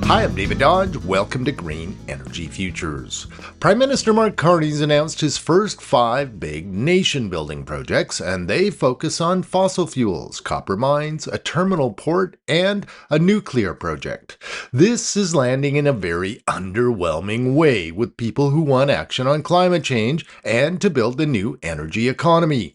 Hi, I'm David Dodge. Welcome to Green Energy Futures. Prime Minister Mark Carney's announced his first 5 big nation-building projects, and they focus on fossil fuels, copper mines, a terminal port, and a nuclear project. This is landing in a very underwhelming way with people who want action on climate change and to build a new energy economy.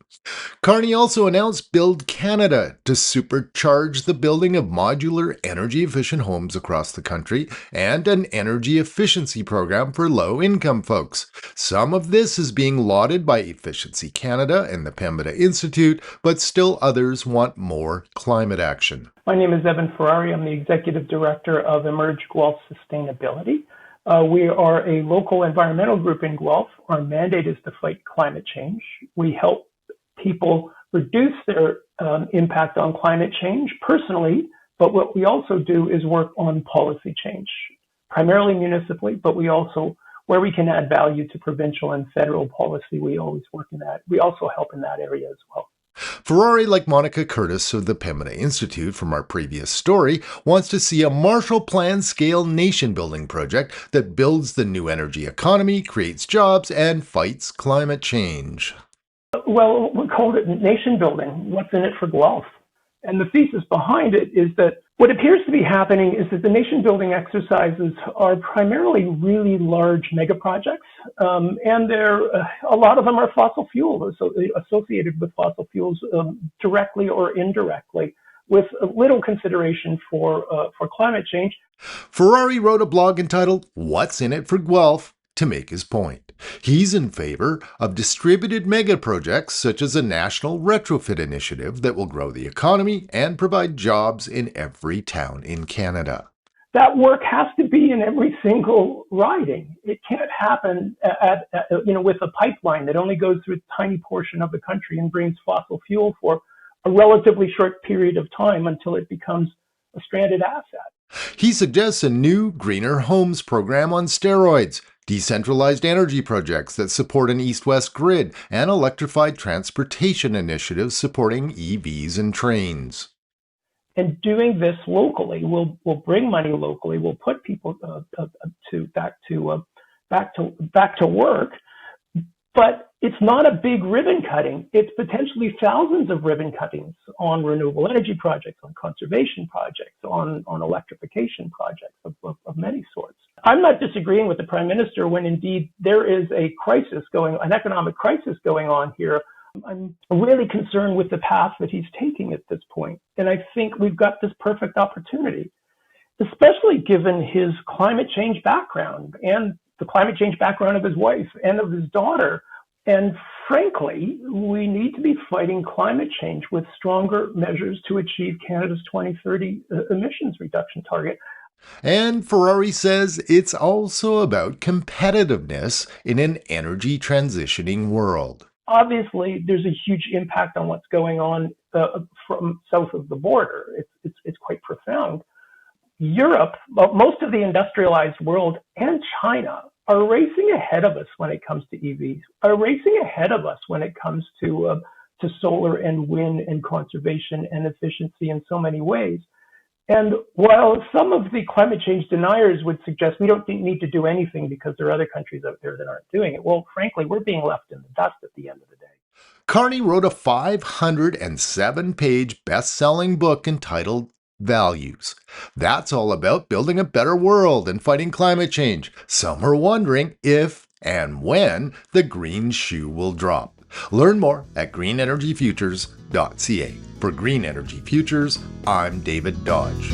Carney also announced Build Canada to supercharge the building of modular energy-efficient homes across the country and an energy efficiency program for low-income folks. Some of this is being lauded by Efficiency Canada and the Pembina Institute, but still others want more climate action. My name is Ferrari. I'm the Executive Director of Emerge Guelph Sustainability. We are a local environmental group in Guelph. Our mandate is to fight climate change. We help people reduce their impact on climate change personally, but what we also do is work on policy change, primarily municipally, but we also, where we can add value to provincial and federal policy, we always work in that. We also help in that area as well. Ferrari, like Monica Curtis of the Pembina Institute from our previous story, wants to see a Marshall Plan-scale nation-building project that builds the new energy economy, creates jobs, and fights climate change. Well, we called it nation building. What's in it for Guelph? And the thesis behind it is that what appears to be happening is that the nation building exercises are primarily really large mega projects, and a lot of them are fossil fuel, associated with fossil fuels directly or indirectly, with little consideration for climate change. Ferrari wrote a blog entitled "What's in it for Guelph?" to make his point. He's in favor of distributed mega projects such as a national retrofit initiative that will grow the economy and provide jobs in every town in Canada. That work has to be in every single riding. It can't happen with a pipeline that only goes through a tiny portion of the country and brings fossil fuel for a relatively short period of time until it becomes a stranded asset. He suggests a new greener homes program on steroids, decentralized energy projects that support an east-west grid, and electrified transportation initiatives supporting EVs and trains. And doing this locally will bring money locally. Will put people back to work. But it's not a big ribbon cutting. It's potentially thousands of ribbon cuttings on renewable energy projects, on conservation projects, on electrification projects of many sorts. I'm not disagreeing with the Prime Minister when indeed there is an economic crisis going on here. I'm really concerned with the path that he's taking at this point. And I think we've got this perfect opportunity, especially given his climate change background and the climate change background of his wife and of his daughter. And frankly, we need to be fighting climate change with stronger measures to achieve Canada's 2030 emissions reduction target. And Ferrari says it's also about competitiveness in an energy transitioning world. Obviously, there's a huge impact on what's going on from south of the border. It's quite profound. Europe, most of the industrialized world, and China are racing ahead of us when it comes to EVs, are racing ahead of us when it comes to solar and wind and conservation and efficiency in so many ways. And while some of the climate change deniers would suggest we don't need to do anything because there are other countries out there that aren't doing it, well, frankly, we're being left in the dust at the end of the day. Carney wrote a 507-page best-selling book entitled Values. That's all about building a better world and fighting climate change. Some are wondering if and when the green shoe will drop. Learn more at GreenEnergyFutures.ca. For Green Energy Futures, I'm David Dodge.